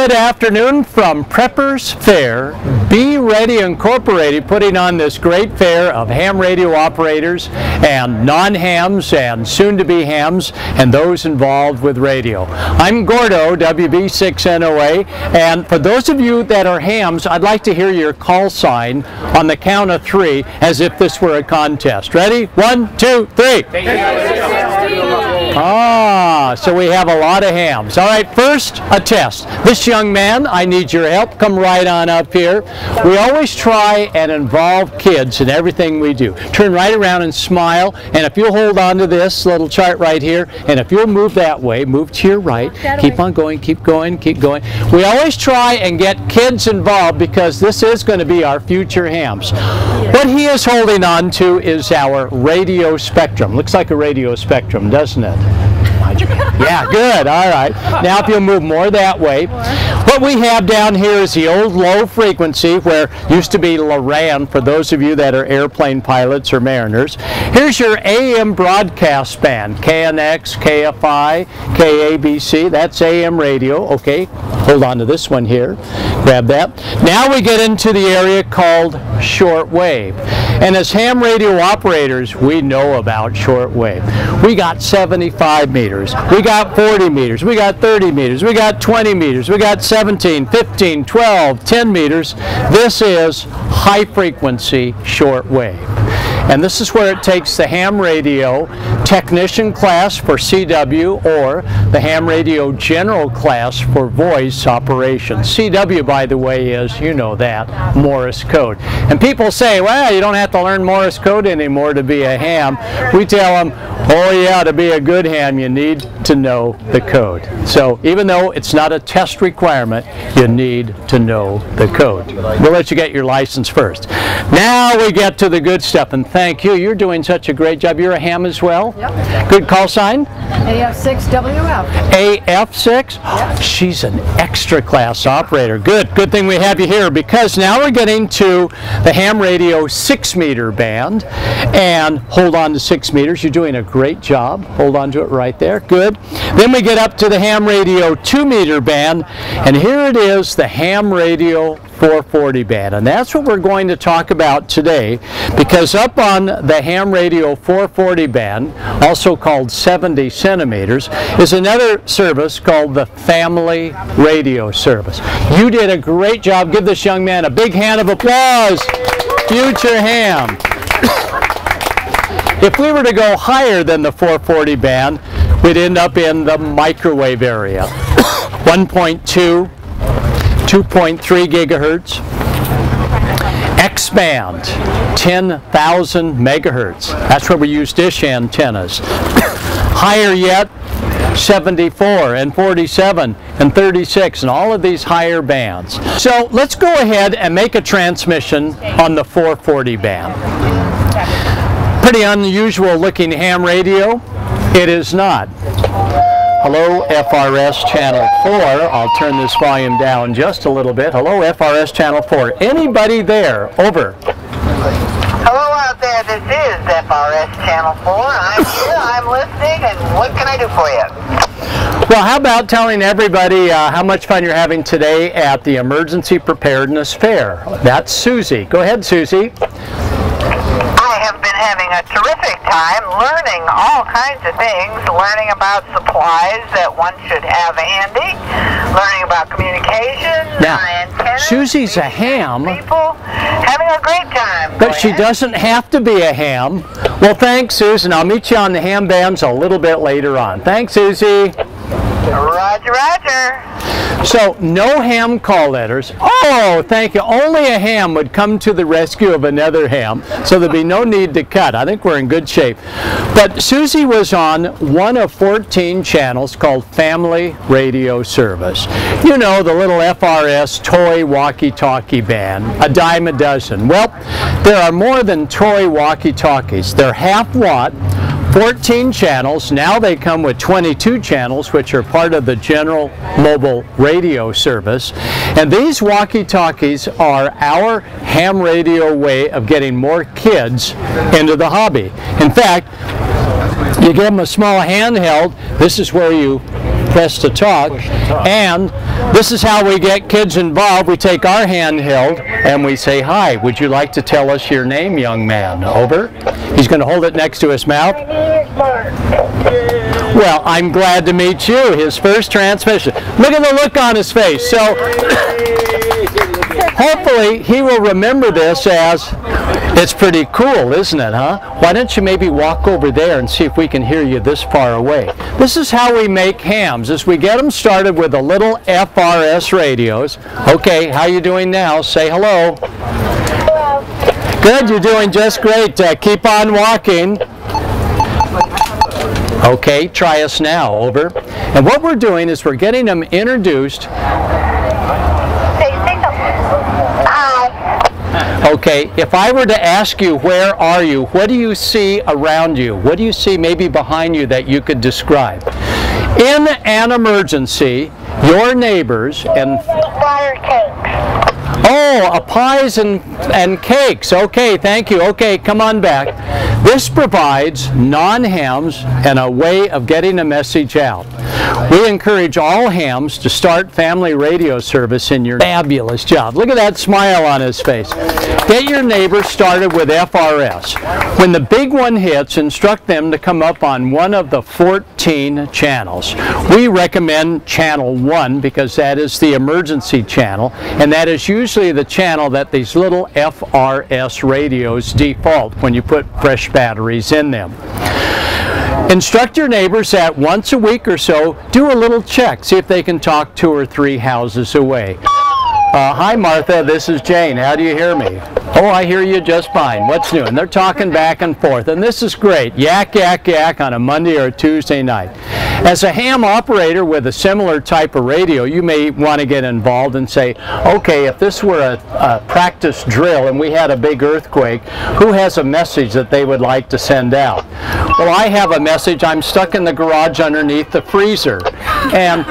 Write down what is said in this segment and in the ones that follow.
Good afternoon from Preppers Fair. Be Ready Incorporated putting on this great fair of ham radio operators and non-hams and soon-to-be hams and those involved with radio. I'm Gordo, WB6NOA, and for those of you that are hams, I'd like to hear your call sign on the count of 3 as if this were a contest. Ready? 1, 2, 3. So we have a lot of hams. All right, first, a test. This young man, I need your help. Come right on up here. We always try and involve kids in everything we do. Turn right around and smile, and if you'll hold on to this little chart right here, and if you'll move that way, move to your right, keep on going, keep going, keep going. We always try and get kids involved because this is going to be our future hams. What he is holding on to is our radio spectrum. Looks like a radio spectrum, doesn't it? Yeah, good. All right. Now if you'll move more that way. What we have down here is the old low frequency where used to be Loran for those of you that are airplane pilots or mariners. Here's your AM broadcast band, KNX, KFI, KABC. That's AM radio. Okay. Hold on to this one here. Grab that. Now we get into the area called shortwave. And as ham radio operators, we know about shortwave. We got 75 meters. We got 40 meters. We got 30 meters. We got 20 meters. We got 17, 15, 12, 10 meters. This is high frequency shortwave. And this is where it takes the ham radio technician class for CW or the ham radio general class for voice operations. CW, by the way, is, you know that, Morse code. And people say, well, you don't have to learn Morse code anymore to be a ham. We tell them, oh yeah, to be a good ham, you need to know the code. So even though it's not a test requirement, you need to know the code. We'll let you get your license first. Now we get to the good stuff, and thank you. You're doing such a great job. You're a ham as well? Yep. Good call sign? AF6WF. AF6? Yep. She's an extra class operator. Good. Good thing we have you here because now we're getting to the ham radio 6-meter band. And hold on to 6 meters. You're doing a great job. Hold on to it right there. Good. Then we get up to the ham radio 2-meter band. And here it is, the ham radio 440 band, and that's what we're going to talk about today, because up on the ham radio 440 band, also called 70 centimeters, is another service called the family radio service. You did a great job. Give this young man a big hand of applause. Future ham. If we were to go higher than the 440 band, we'd end up in the microwave area. 1.2 2.3 gigahertz, X-band, 10,000 megahertz. That's where we use dish antennas. Higher yet, 74 and 47 and 36 and all of these higher bands. So let's go ahead and make a transmission on the 440 band. Pretty unusual looking ham radio. It is not. Hello, FRS Channel 4. I'll turn this volume down just a little bit. Hello, FRS Channel 4. Anybody there? Over. Hello out there. This is FRS Channel 4. I'm here. I'm listening. And what can I do for you? Well, how about telling everybody how much fun you're having today at the Emergency Preparedness Fair? That's Susie. Go ahead, Susie. I have been having a terrific time learning all kinds of things, learning about supplies that one should have handy, learning about communication, antennas, Susie's a ham. People having a great time. But she doesn't have to be a ham. Well, thanks, Susan. I'll meet you on the ham bands a little bit later on. Thanks, Susie. Roger, roger. So, no ham call letters. Oh, thank you. Only a ham would come to the rescue of another ham, so there'd be no need to cut. I think we're in good shape. But Susie was on one of 14 channels called Family Radio Service. You know, the little FRS toy walkie-talkie band, a dime a dozen. Well, there are more than toy walkie-talkies. They're half-watt, 14 channels. Now they come with 22 channels, which are part of the general mobile radio service. And these walkie-talkies are our ham radio way of getting more kids into the hobby. In fact, you give them a small handheld. This is where you Press to talk. And this is how we get kids involved. We take our handheld and we say, "Hi, would you like to tell us your name, young man?" Over. He's going to hold it next to his mouth. Well, I'm glad to meet you. His first transmission. Look at the look on his face. So hopefully he will remember this as, it's pretty cool, isn't it, huh? Why don't you maybe walk over there and see if we can hear you this far away. This is how we make hams, is we get them started with the little FRS radios. Okay, how you doing now? Say hello. Hello. Good, you're doing just great. Keep on walking. Okay, try us now. Over. And what we're doing is we're getting them introduced. Okay, if I were to ask you, where are you? What do you see around you? What do you see maybe behind you that you could describe? In an emergency, your neighbors and... Water cakes. Oh, pies and cakes. Okay, thank you. Okay, come on back. This provides non-hams and a way of getting a message out. We encourage all hams to start family radio service in your fabulous job. Look at that smile on his face. Get your neighbors started with FRS. When the big one hits, instruct them to come up on one of the 14 channels. We recommend channel 1 because that is the emergency channel, and that is usually the channel that these little FRS radios default when you put fresh batteries in them. Instruct your neighbors that once a week or so, do a little check, see if they can talk 2 or 3 houses away. Hi Martha, this is Jane. How do you hear me? Oh, I hear you just fine. What's new? And they're talking back and forth, and this is great. Yak, yak, yak on a Monday or a Tuesday night. As a ham operator with a similar type of radio, you may want to get involved and say, okay, if this were a practice drill and we had a big earthquake, who has a message that they would like to send out? Well, I have a message. I'm stuck in the garage underneath the freezer. And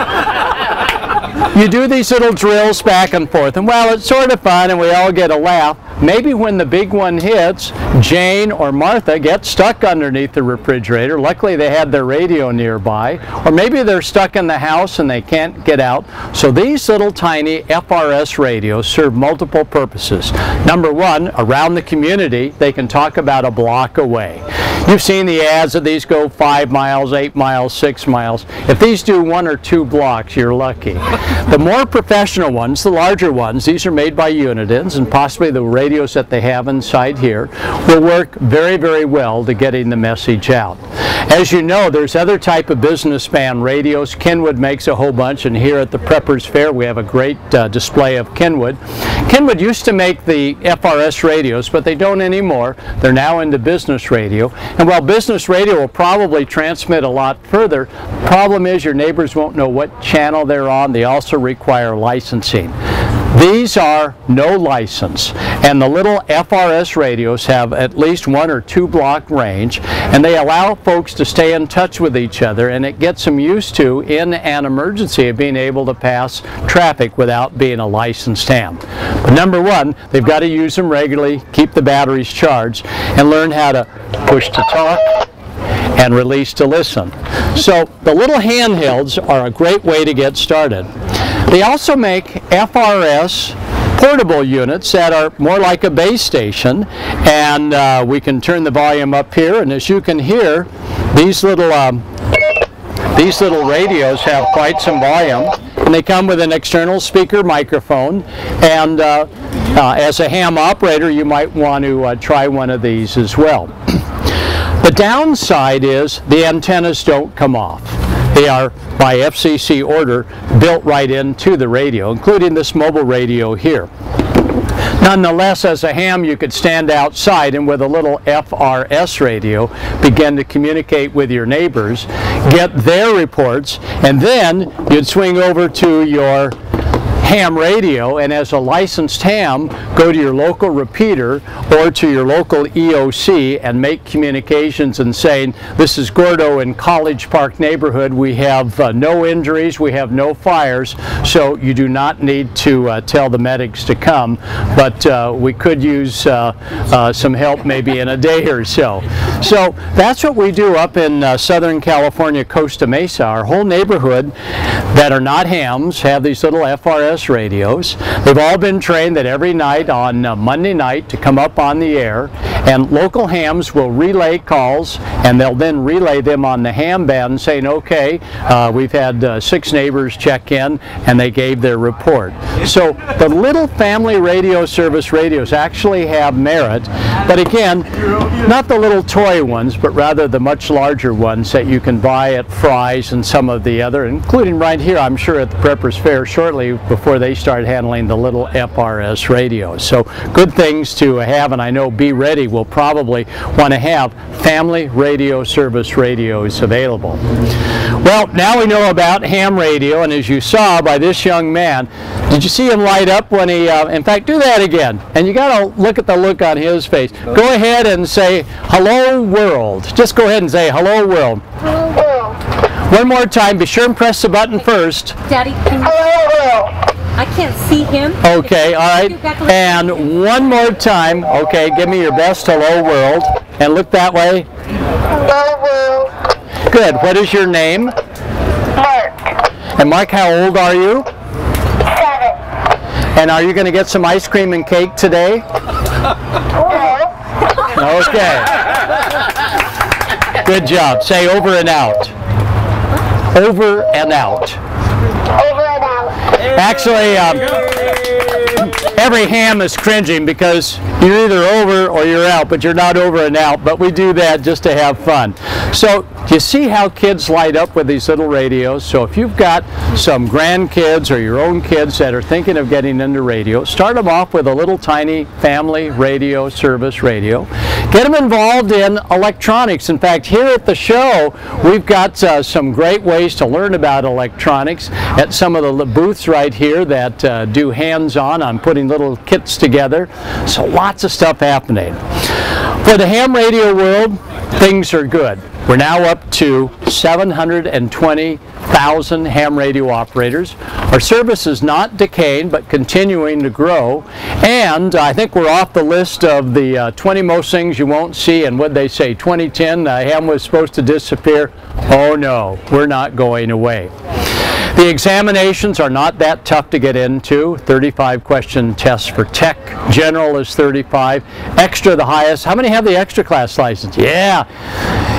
you do these little drills back and forth, and well, it's sort of fun and we all get a laugh. Maybe when the big one hits, Jane or Martha get stuck underneath the refrigerator. Luckily they had their radio nearby. Or maybe they're stuck in the house and they can't get out. So these little tiny FRS radios serve multiple purposes. Number one, around the community, they can talk about a block away. You've seen the ads that these go 5 miles, 8 miles, 6 miles. If these do 1 or 2 blocks, you're lucky. The more professional ones, the larger ones, these are made by Unitons, and possibly the radios that they have inside here will work very, very well to getting the message out. As you know, there's other type of businessman radios. Kenwood makes a whole bunch, and here at the Preppers Fair we have a great display of Kenwood. Kenwood used to make the FRS radios, but they don't anymore. They're now into business radio. And while business radio will probably transmit a lot further, the problem is your neighbors won't know what channel they're on. They also require licensing. These are no license, and the little FRS radios have at least 1 or 2 block range, and they allow folks to stay in touch with each other, and it gets them used to, in an emergency, of being able to pass traffic without being a licensed ham. But number one, they've got to use them regularly, keep the batteries charged, and learn how to push to talk and release to listen. So the little handhelds are a great way to get started. They also make FRS portable units that are more like a base station, and we can turn the volume up here, and as you can hear, these little radios have quite some volume, and they come with an external speaker microphone, and as a ham operator you might want to try one of these as well. The downside is the antennas don't come off. They are, by FCC order, built right into the radio, including this mobile radio here. Nonetheless, as a ham, you could stand outside and with a little FRS radio begin to communicate with your neighbors, get their reports, and then you'd swing over to your ham radio, and as a licensed ham, go to your local repeater or to your local EOC and make communications and saying, this is Gordo in College Park neighborhood. We have no injuries, we have no fires, so you do not need to tell the medics to come, but we could use some help maybe in a day or so. So that's what we do up in Southern California, Costa Mesa. Our whole neighborhood that are not hams have these little FRS radios. They've all been trained that every night on Monday night to come up on the air, and local hams will relay calls, and they'll then relay them on the ham band saying, okay, we've had 6 neighbors check in and they gave their report. So the little family radio service radios actually have merit, but again, not the little toy ones, but rather the much larger ones that you can buy at Fry's and some of the other, including right here, I'm sure at the Preppers Fair shortly before they start handling the little FRS radios. So good things to have, and I know Be Ready will probably want to have family radio service radios available. Well, now we know about ham radio, and as you saw by this young man, did you see him light up when he, in fact, do that again, and you got to look at the look on his face. Go ahead and say, hello world. Just go ahead and say, hello world. Hello world. One more time, be sure and press the button first. Daddy, can you, Hello world. I can't see him. Okay, all right. And one more time, okay, give me your best hello world. And look that way. Hello world. Good. What is your name? Mark. And Mark, how old are you? 7. And are you going to get some ice cream and cake today? No. Okay. Good job. Say over and out. Over and out. Over and out. Actually, every ham is cringing because you're either over or you're out, but you're not over and out. But we do that just to have fun. So you see how kids light up with these little radios. So if you've got some grandkids or your own kids that are thinking of getting into radio, start them off with a little tiny family radio service radio. Get them involved in electronics. In fact, here at the show, we've got some great ways to learn about electronics at some of the booths right here that do hands-on on putting little kits together. So lots of stuff happening. For the ham radio world, things are good. We're now up to 720,000 ham radio operators. Our service is not decaying, but continuing to grow. And I think we're off the list of the 20 most things you won't see. And what they say, 2010, ham was supposed to disappear. Oh no, we're not going away. The examinations are not that tough to get into. 35 question tests for tech. General is 35. Extra the highest. How many have the extra class license? Yeah.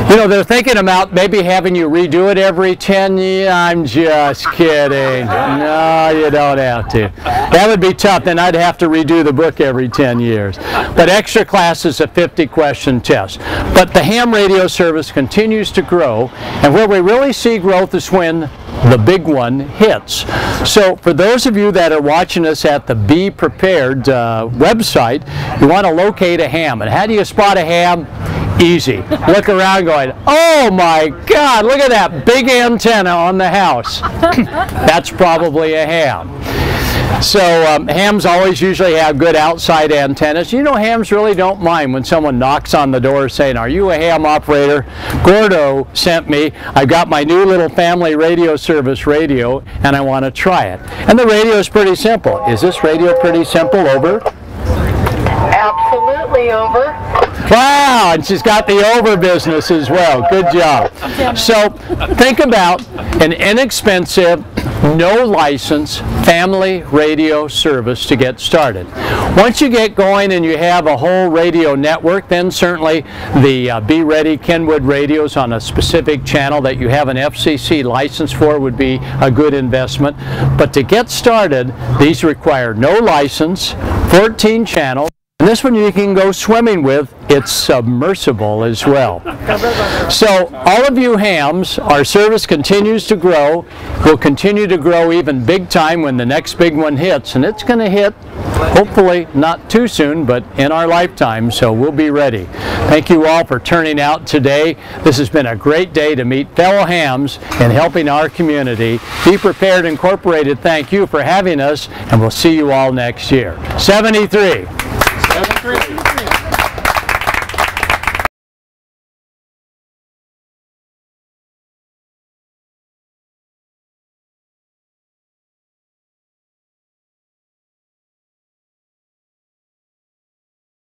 You know, they're thinking about maybe having you redo it every 10 years. I'm just kidding. No, you don't have to. That would be tough. Then I'd have to redo the book every 10 years. But extra class is a 50 question test. But the ham radio service continues to grow. And where we really see growth is when the big one hits. So for those of you that are watching us at the Be Prepared website, you want to locate a ham. And how do you spot a ham? Easy. Look around going, oh my God, look at that big antenna on the house. That's probably a ham. So hams always usually have good outside antennas. You know, hams really don't mind when someone knocks on the door saying, are you a ham operator? Gordo sent me. I've got my new little family radio service radio and I want to try it. And the radio is pretty simple. Is this radio pretty simple? Over? Absolutely over. Wow, and she's got the over business as well. Good job. So think about an inexpensive, no license family radio service to get started. Once you get going and you have a whole radio network, then certainly the Be Ready Kenwood radios on a specific channel that you have an FCC license for would be a good investment. But to get started, these require no license, 14 channels. And this one you can go swimming with. It's submersible as well. So all of you hams, our service continues to grow. We'll continue to grow even big time when the next big one hits, and it's going to hit hopefully not too soon, but in our lifetime, so we'll be ready. Thank you all for turning out today. This has been a great day to meet fellow hams and helping our community. Be Prepared Incorporated, thank you for having us, and we'll see you all next year. 73. 73.